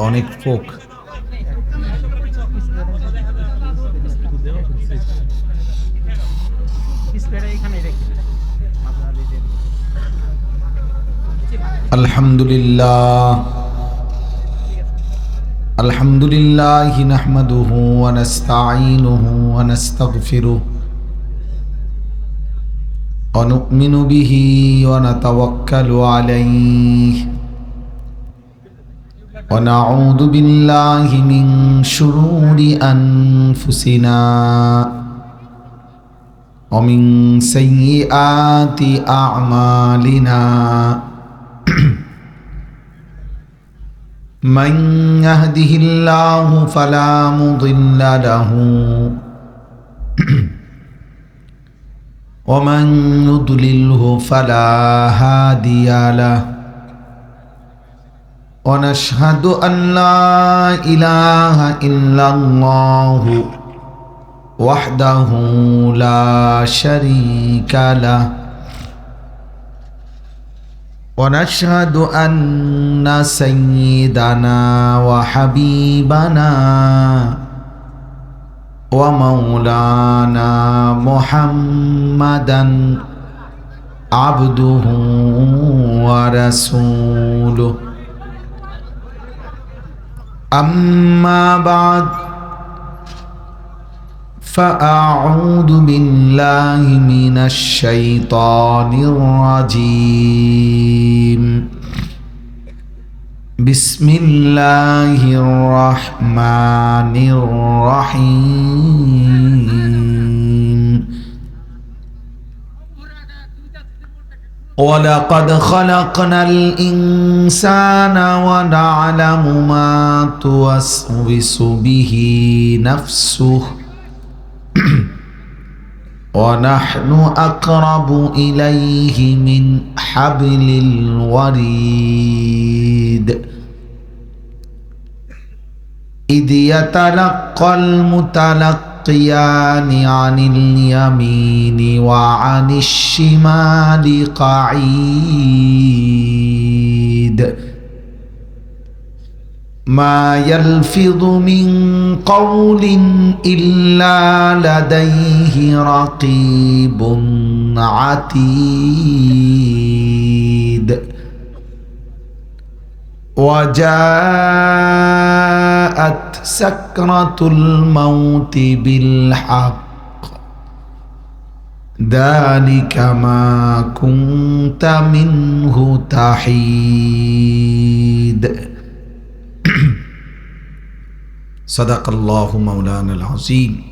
অনেক ফোক। আলহামদুলিল্লাহ আলহামদুলিল্লাহ নাহমাদুহু ওয়া নাস্তাঈনুহু ওয়া নাস্তাগফিরুহু ওয়া নু'মিনু বিহি ওয়া নাতাওয়াক্কালু আলাইহি ওয়া নাউযু বিল্লাহি মিন শুরুরি আনফুসিনা ওয়া মিন সাইয়্যিআতি আ'মালিনা من يهده الله فلا مضل له ومن يضلله فلا هادي له ونشهد أن لا إله إلا الله وحده لا شريك له ونشهد أن سيدنا وحبيبنا ومولانا محمدا عبده ورسوله أما بعد فأعوذ بالله من الشيطان الرجيم بسم الله الرحمن الرحيم ولقد خلقنا الإنسان ونعلم ما توسوس به نفسه ونحن أقرب إليه من حبل الوريد إذ يتلقى المتلقيان عن اليمين وعن الشمال قعيد ما يلفظ من قول إلا لديه رقيب عتيد وجاءت سكرة الموت بالحق ذلك ما كنت منه تحيد صدق الله مولانا العظيم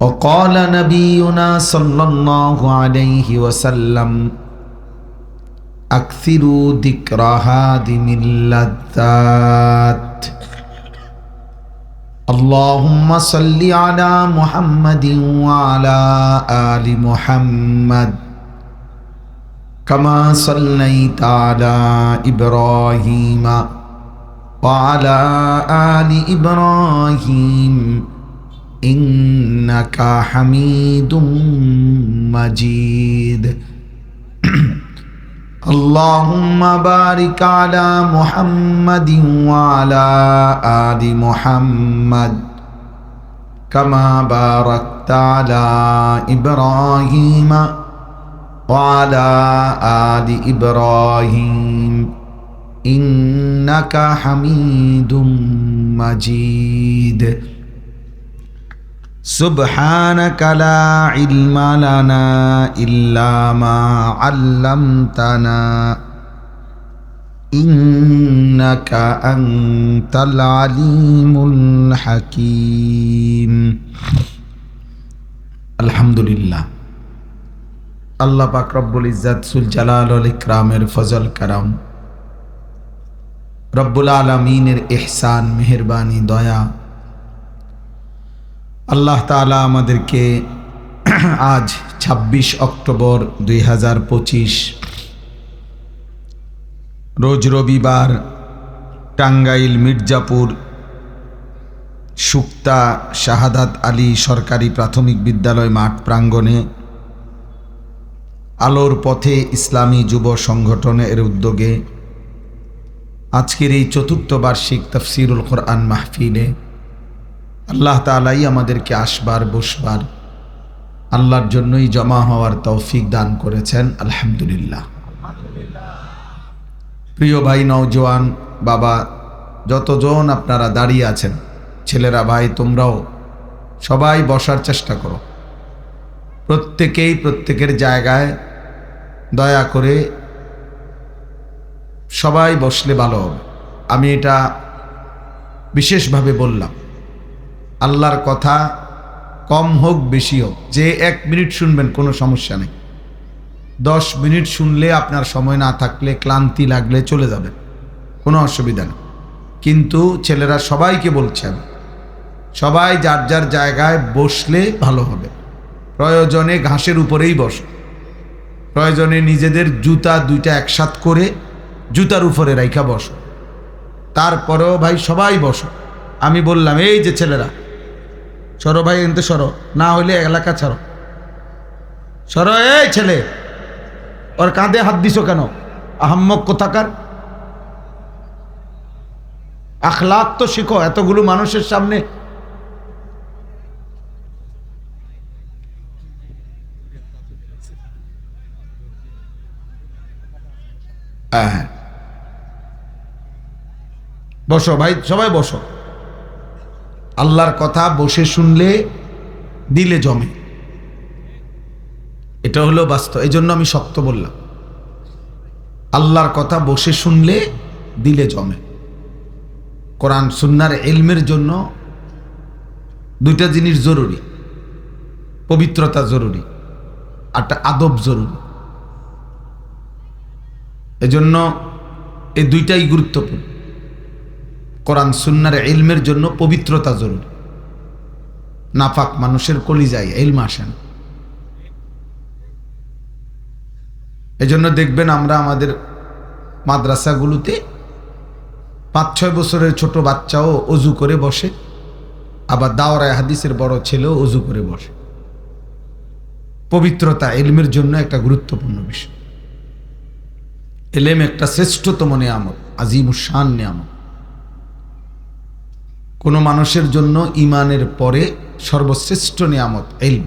وقال نبينا صلى الله عليه وسلم أكثروا ذكر هادم اللذات اللهم صل على محمد وعلى آل محمد كما صليت على إبراهيم وعلى آل إبراهيم إنك حميد مجيد اللهم بارك على محمد وعلى آل محمد كما باركت على إبراهيم وعلى آل إبراهيم إنك حميد مجيد سبحانك لا علم لنا إلا ما علمتنا إنك أنت العليم الحكيم الحمد لله الله পাক রব্বুল ইজ্জত সুল জালাল ওয়াল ইকরামের ফজল করম রব্বুল আলামিনের ইহসান মেহেরবানি দয়া আল্লাহ তাআলা আমাদেরকে আজ 26 অক্টোবর 2025 রোজ রবিবার টাঙ্গাইল মির্জাপুর সুক্তা শাহাদাত আলী সরকারি প্রাথমিক বিদ্যালয় মাঠ প্রাঙ্গণে আলোর পথে ইসলামী যুব সংগঠনের উদ্যোগে আজকের এই চতুর্থ বার্ষিক তাফসীরুল কোরআন মাহফিলে আল্লাহ তাআলাই আমাদেরকে আসবার বসবার আল্লাহর জন্যই জমা হওয়ার তৌফিক দান করেছেন। আলহামদুলিল্লাহ। প্রিয় ভাই, নওজোয়ান বাবা, যতজন আপনারা দাঁড়িয়ে আছেন, ছেলেরা, ভাই, তোমরাও সবাই বসার চেষ্টা করো। প্রত্যেকেই প্রত্যেকের জায়গায় দয়া করে সবাই বসলে ভালো হবে। আমি এটা বিশেষভাবে বললাম, আল্লাহর কথা কম হোক বেশি হোক, যে 1 মিনিট শুনবেন কোনো সমস্যা নেই, 10 মিনিট শুনলে আপনার সময় না থাকলে ক্লান্তি লাগলে চলে যাবেন, কোনো অসুবিধা নেই। কিন্তু ছেলেরা সবাইকে বলছেন, সবাই যার যার জায়গায় বসলে ভালো হবে। প্রয়োজনে ঘাসের উপরেই বসো, প্রয়োজনে নিজেদের জুতা 2টা একসাথ করে জুতার উপরে রাইখা বসো। তারপরেও ভাই সবাই বসো। আমি বললাম, এই যে ছেলেরা সরো ভাই, এনতে সরো, না হইলে এলাকা ছাড়ো, সরো। এই ছেলে, ওর কাঁধে হাত দিছো কেন? আহাম্মক কোথাকার, আখলাক তো শিখো এতগুলো মানুষের সামনে। হ্যাঁ, বসো ভাই, সবাই বসো। আল্লাহর কথা বসে শুনলে দিলে জমে, এটা হলো বাস্তব। এই জন্য আমি শক্ত বললাম, আল্লাহর কথা বসে শুনলে দিলে জমে। কোরআন সুন্নাহর ইলমের জন্য 2টা জিনিস জরুরি, পবিত্রতা জরুরি, আর আদব জরুরি। এজন্য এই 2টাই গুরুত্বপূর্ণ। কোরআন সুন্নাহর ইলমের জন্য পবিত্রতা জরুরি। নাপাক মানুষের কলিজায় ইলম আসে না। এজন্য দেখবেন আমরা আমাদের মাদ্রাসাগুলোতে 5-6 বছরের ছোট বাচ্চাও অজু করে বসে, আবার দাওরায়ে হাদিসের বড় ছেলেও অজু করে বসে। পবিত্রতা ইলমের জন্য একটা গুরুত্বপূর্ণ বিষয়। ইলম একটা শ্রেষ্ঠতম নিয়ামত, আজিমুশ-শান নিয়ামত। কোন মানুষের জন্য ঈমানের পরে সর্বশ্রেষ্ঠ নিয়ামত ইলম,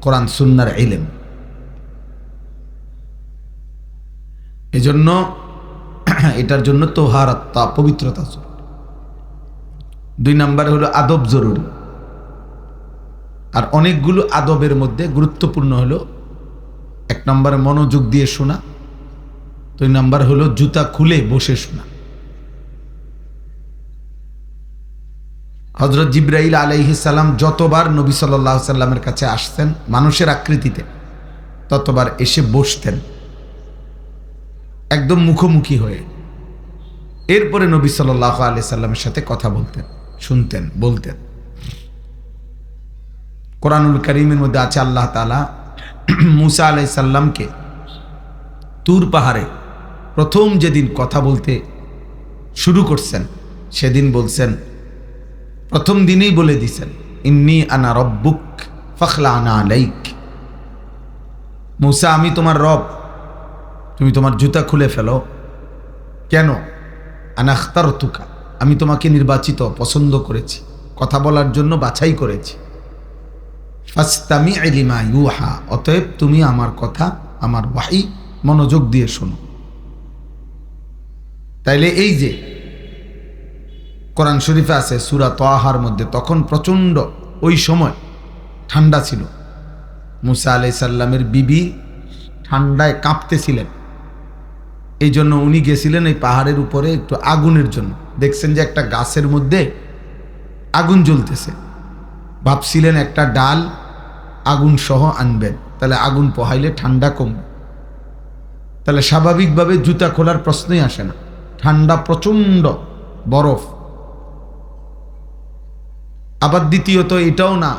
কোরআন সুন্নাহর ইলম। এজন্য এটার জন্য তাহারাত, পবিত্রতা জরুরি। 2 নম্বরে হলো আদব জরুরি। আর অনেকগুলো আদবের মধ্যে গুরুত্বপূর্ণ হলো 1 নম্বরে মনোযোগ দিয়ে শোনা, 2 নম্বর হলো জুতা খুলে বসে শোনা। হযরত জিবরাইল আলাইহিস সালাম যতবার নবী সাল্লাল্লাহু আলাইহি সাল্লামের কাছে আসতেন মানুষের আকৃতিতে, ততবার এসে বসতেন একদম মুখোমুখি হয়ে। এরপরে নবী সাল্লাল্লাহু আলাইহি সাল্লামের সাথে কথা বলতেন, শুনতেন, বলতেন। কোরআনুল কারীমের মধ্যে আছে আল্লাহ তাআলা মুসা আলাইহিস সালামকে তুর পাহাড়ে প্রথম যেদিন কথা বলতে শুরু করছেন, সেদিন বলছেন, প্রথম দিনেই বলে দিছেন, ইন্নী আনা রব্বুক ফাখলা'না আলাইক। মুসা, আমি তোমার রব, তুমি তোমার জুতা খুলে ফেলো। কেন? আনা আখতারতুকা, আমি তোমাকে নির্বাচিত, পছন্দ করেছি, কথা বলার জন্য বাছাই করেছি। ফাসতামি' লিমা ইউহা, অতএব তুমি আমার কথা, আমার ওয়াহী মনোযোগ দিয়ে শোনো। তাইলে এই যে কোরআন শরীফে আছে সূরা তাহার মধ্যে, তখন প্রচণ্ড ওই সময় ঠান্ডা ছিল। মুসা আলাইহিস সালামের বিবি ঠান্ডায় কাঁপতেছিলেন। এই জন্য উনি গেছিলেন এই পাহাড়ের উপরে একটু আগুনের জন্য। দেখছেন যে একটা গাছের মধ্যে আগুন জ্বলতেছে, ভাবছিলেন একটা ডাল আগুন সহ আনবেন, তাহলে আগুন পোহাইলে ঠান্ডা কমবে। তাহলে স্বাভাবিকভাবে জুতা খোলার প্রশ্নই আসে না, ঠান্ডা প্রচণ্ড, বরফ। আবার দ্বিতীয়ত এটাও না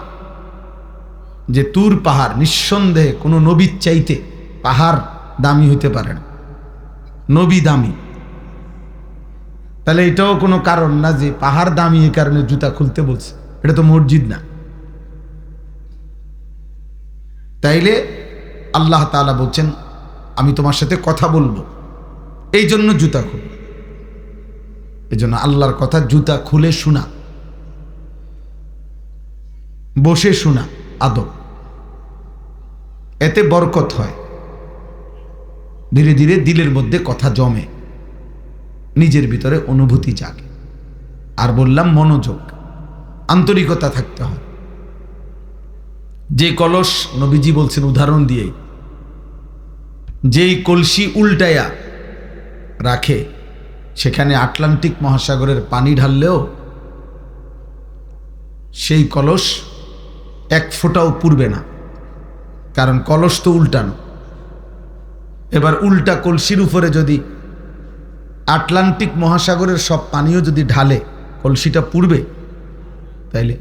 যে তুর পাহাড় নিঃসন্দেহে কোনো নবীর চাইতে পাহাড় দামি হইতে পারে না, নবী দামি। তাহলে এটাও কোনো কারণ না যে পাহাড় দামি এই কারণে জুতা খুলতে বলছে, এটা তো মসজিদ না। তাইলে আল্লাহ তাআলা বলছেন, আমি তোমার সাথে কথা বলবো, এই জন্য জুতা খুল। এজন্য আল্লাহর কথা জুতা খুলে শোনা, বসে শোনা আদব, এতে বরকত হয়। ধীরে ধীরে দিলের মধ্যে কথা জমে, নিজের ভিতরে অনুভূতি জাগে। আর বললাম মনোযোগ, আন্তরিকতা থাকতে হয়। যে কলস নবীজি বলছেন উদাহরণ দিয়ে, যেই কলসি উল্টায়া রাখে সেখানে আটলান্টিক মহাসাগরের পানি ঢাললেও সেই কলস এক ফোঁটাও পুড়বে না, কারণ কলস তো উল্টানো। এবার উল্টা কলসির উপরে যদি আটলান্টিক মহাসাগরের সব পানিও যদি ঢালে, কলসিটা পুড়বে? তাইলে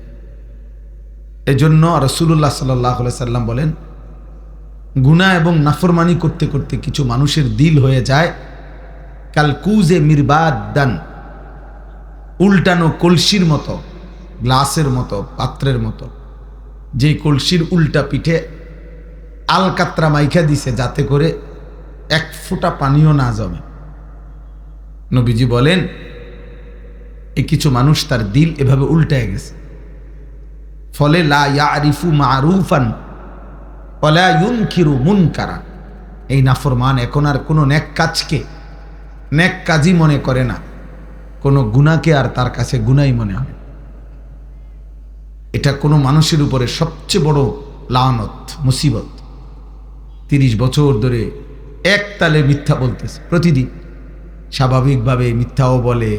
এজন্য রাসূলুল্লাহ সাল্লাল্লাহু আলাইহি সাল্লাম বলেন, গুনাহ এবং নাফরমানি করতে করতে কিছু মানুষের দিল হয়ে যায় কাল কুজে মিরবাদান, উল্টানো কলসির মতো, গ্লাসের মতো, পাত্রের মতো। যে কলসির উল্টা পিঠে আলকাতরা মাইখা দিছে যাতে করে এক ফোঁটা পানিও না জমে। নবীজি বলেন এই কিছু মানুষ তার দিল এভাবে উল্টায় গেছে, ফলে লা ইয়ারিফু মারুফান ওয়ালা ইউনকিরু মুনকারা। এই নাফরমান এখন আর কোনো নেক কাজকে নেক কাজই মনে করে না, কোনো গুনাহকে আর তার কাছে গুনাহই মনে হয়। এটা কোনো মানুষের উপরে সবচেয়ে বড় লানত, মুসিবত। 30 বছর ধরে এক তালে মিথ্যা বলতেছে প্রতিদিন, স্বাভাবিকভাবে মিথ্যাও বলে,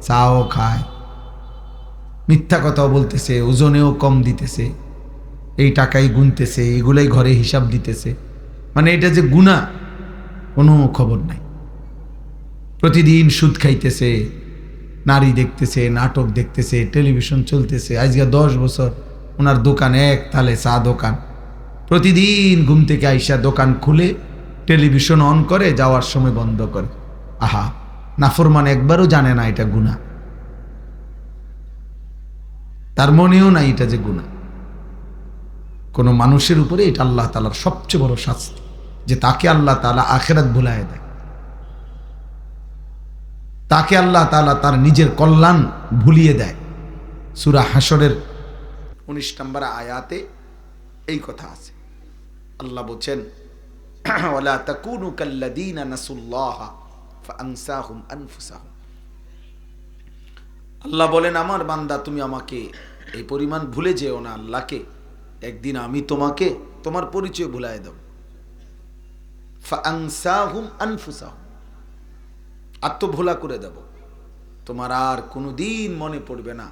চাও খায়, মিথ্যা কথাও বলতেছে, ওজনেও কম দিতেছে, এই টাকাই গুনতেছে, এগুলাই ঘরে হিসাব দিতেছে। মানে এটা যে গুনাহ কোনো খবর নাই। প্রতিদিন সুদ খাইতেছে, নারী দেখতেছে, নাটক দেখতেছে, টেলিভিশন চলতেছে। আজকে 10 বছর ওনার দোকান, এক তালে চা দোকান। প্রতিদিন ঘুম থেকে আইসা দোকান খুলে টেলিভিশন অন করে, যাওয়ার সময় বন্ধ করে। আহা, নাফরমান একবারও জানে না এটা গুনাহ, তার মনেও নাই এটা যে গুনাহ। কোন মানুষের উপরে এটা আল্লাহ তাআলার সবচেয়ে বড় শাস্তি, যে তাকে আল্লাহ তাআলা আখিরাত ভুলায় দেয়, তাকে আল্লাহ তাআলা তার নিজের কল্যাণ ভুলিয়ে দেয়। সূরা হাশরের 19 নম্বর আয়াতে এই কথা আছে। আল্লাহ বলেন, ওয়ালা তাকুনু কাল্লাযীনা নাসুল্লাহা ফাআনসাহুম আনফুসাহুম। আল্লাহ বলেন, আমার বান্দা তুমি আমাকে এই পরিমাণ ভুলে যেও না আল্লাহকে, একদিন আমি তোমাকে তোমার পরিচয় ভুলায় দেব। ফাআনসাহুম আনফুসাহুম, আত্মভোলা করে দেব। তোমার আর কোনোদিন মনে পড়বে না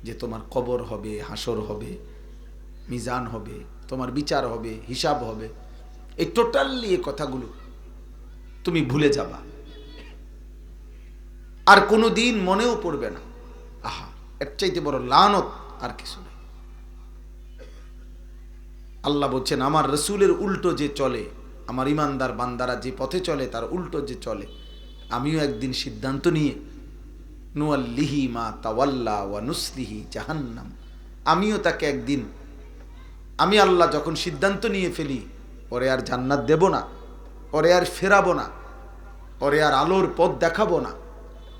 যে তোমার কবর হবে, হাসর হবে, মিজান হবে, তোমার বিচার হবে, হিসাব হবে। এই টোটালি এই কথাগুলো তুমি ভুলে যাবা, আর কোনোদিন মনেও পড়বে না। আহা, এর চাইতে বড় লানত আর কিছু নেই। আল্লাহ বলছেন, আমার রসুলের উল্টো যে চলে, আমার ইমানদার বান্দারা যে পথে চলে তার উল্টো যে চলে, আমিও একদিন সিদ্ধান্ত নিয়ে নুয়াল্লিহি মা তাওয়াল্লা ওয়া নুসলিহি জাহান্নাম, আমিও তাকে একদিন, আমি আল্লাহ যখন সিদ্ধান্ত নিয়ে ফেলি পরে আর জান্নাত দেব না, পরে আর ফেরাবো না, পরে আর আলোর পথ দেখাবো না,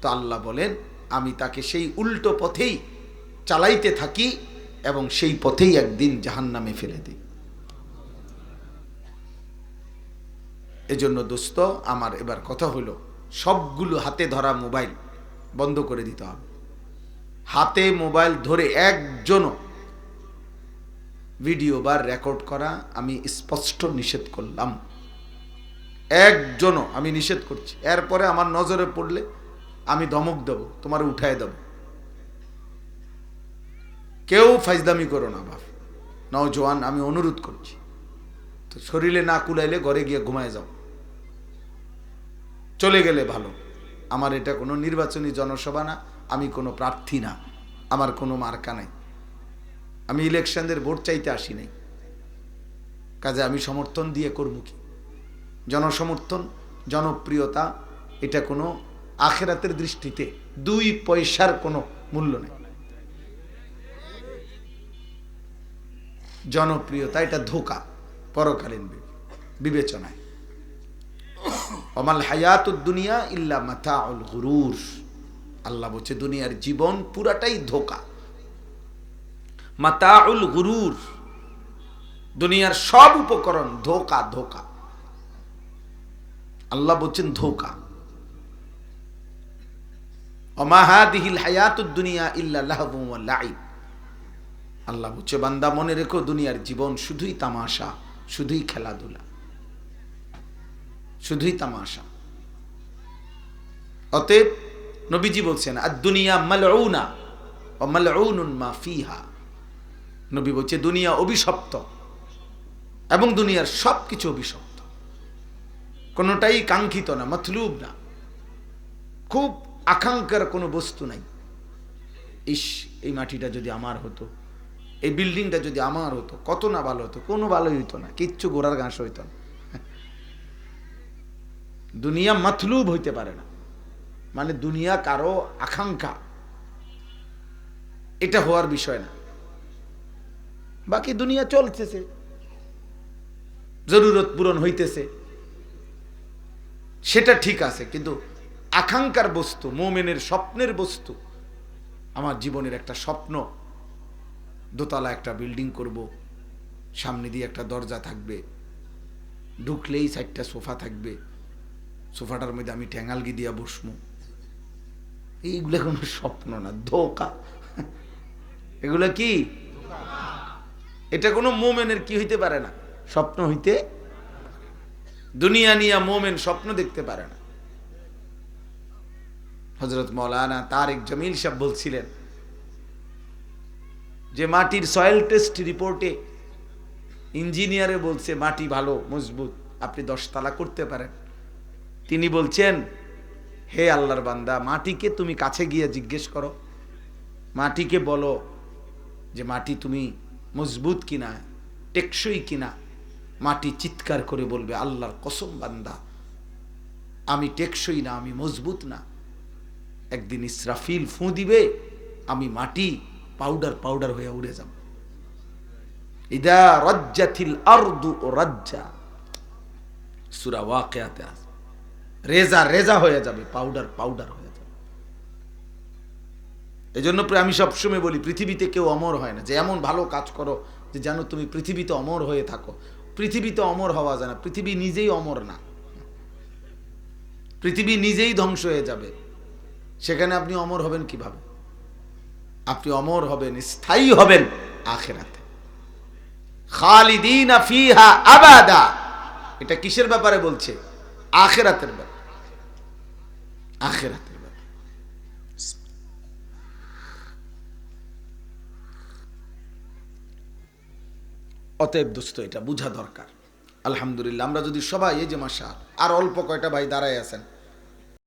তো আল্লাহ বলেন আমি তাকে সেই উল্টো পথেই চালাইতে থাকি এবং সেই পথেই একদিন জাহান্নামে ফেলে দিই। এজন্য দোস্ত আমার, এবার কথা হলো, সবগুলো হাতে ধরা মোবাইল বন্ধ করে দিতে হবে। হাতে মোবাইল ধরে একজনও ভিডিও বা রেকর্ড করা আমি স্পষ্ট নিষেধ করলাম, একজনও আমি নিষেধ করছি। এরপরে আমার নজরে পড়লে আমি ধমক দেব, তোমার উঠায় দেব। কেউ ফাইজদামি করো না বাপ, নওজোয়ান, আমি অনুরোধ করছি। তো শরীরে না কুলাইলে ঘরে গিয়ে ঘুমায় যাও, চলে গেলে ভালো। আমার এটা কোনো নির্বাচনী জনসভা না, আমি কোনো প্রার্থী না, আমার কোনো মার্কা নাই, আমি ইলেকশনের ভোট চাইতে আসি নাই, কাজে আমি সমর্থন দিয়ে করব কি? জনসমর্থন, জনপ্রিয়তা, এটা কোনো আখিরাতের দৃষ্টিতে 2 পয়সার কোনো মূল্য নেই। জনপ্রিয়তা এটা ধোঁকা পরকালীন বিবেচনায়। ওমাল হায়াতুদ দুনিয়া ইল্লা মাতাউল গুরুর, আল্লাহ বলছে দুনিয়ার জীবন পুরাটাই ধোঁকা, মাতাউল গুরুর, দুনিয়ার সব উপকরণ ধোঁকা ধোঁকা। আল্লাহ বলছেন ধোঁকা। ওমা হাদিহিল হায়াতুদ দুনিয়া ইল্লা লাহবুন ওয়া লাইব। আল্লাহ বলছে বান্দা মনে রেখো দুনিয়ার জীবন শুধুই তামাশা, শুধুই খেলাধুলা, শুধুই তামাশা। অতএব নবীজি বলছেন আদ-দুনিয়া মালউনা ওয়া মালউনুন মা ফিহা। নবী বলছে দুনিয়া অভিশপ্ত এবং দুনিয়ার সবকিছু অভিশপ্ত, কোনোটাই কাঙ্ক্ষিত না, মতলুব না, খুব আকাঙ্ক্ষার কোনো বস্তু নাই। ইস, এই মাটিটা যদি আমার হতো, এই বিল্ডিংটা যদি আমার হতো, কত না ভালো হতো। কোনো ভালোই হইতো না, কিচ্ছু গোড়ার ঘাস হইতো না। দুনিয়া মতলুব হইতে পারে না, মানে দুনিয়া কারো আকাঙ্ক্ষা, এটা হওয়ার বিষয় না। বাকি দুনিয়া চলতেছে, জরুরত পূরণ হইতেছে, সেটা ঠিক আছে, কিন্তু আকাঙ্ক্ষার বস্তু, মুমিনের স্বপ্নের বস্তু, আমার জীবনের একটা স্বপ্ন, দোতলা একটা বিল্ডিং করব, সামনে দিয়ে একটা দরজা থাকবে, ঢুকলেই 4টা সোফা থাকবে, সোফাটার মধ্যে আমি ঠ্যাঙালগি দিয়া বসমু, এইগুলো কোনো স্বপ্ন না, ধোঁকা। এগুলো কি? এটা কোনো মোমেনের কি হইতে পারে না, স্বপ্ন হইতে। দুনিয়া নিয়া মোমেন স্বপ্ন দেখতে পারে না। হযরত মাওলানা তারেক জামিল সাহেব বলছিলেন যে মাটির সয়েল টেস্ট রিপোর্টে ইঞ্জিনিয়ারে বলছে মাটি ভালো মজবুত, আপনি 10 তালা করতে পারেন। তিনি বলছেন, হে আল্লাহর বান্দা, মাটিকে তুমি কাছে গিয়ে জিজ্ঞেস করো, মাটিকে বলো যে মাটি তুমি মজবুত কিনা, টেকসই কিনা। মাটি চিৎকার করে বলবে, আল্লাহর কসম বান্দা, আমি টেকসই না, আমি মজবুত না। একদিন ইসরাফিল ফু দিবে, আমি মাটি পাউডার পাউডার হয়ে উড়ে যাব। ইদা রাজ্জাতিল আরদু রাজ্জা, সূরা ওয়াকিয়াতে আছে, রেজা রেজা হয়ে যাবে, পাউডার পাউডার হয়ে যাবে। এজন্য আমি সবসময় বলি, পৃথিবীতে কেউ অমর হয় না। যে এমন ভালো কাজ করো যে যেন তুমি পৃথিবীতে অমর হয়ে থাকো। পৃথিবীতে অমর হওয়া যায় না, পৃথিবী নিজেই অমর না, পৃথিবী নিজেই ধ্বংস হয়ে যাবে। সেখানে আপনি অমর হবেন কিভাবে? আপনি অমর হবেন, স্থায়ী হবেন আখিরাতে, খালিদিনা ফিহা আবাদা। এটা কিসের ব্যাপারে বলছে? আখিরাতের ব্যাপারে, আখিরাতের ব্যাপারে। অতএব দোস্ত, এটা বোঝা দরকার। আলহামদুলিল্লাহ, আমরা যদি সবাই, এই যে মাশাআল্লাহ, আর অল্প কয়টা ভাই দাঁড়ায় আছেন,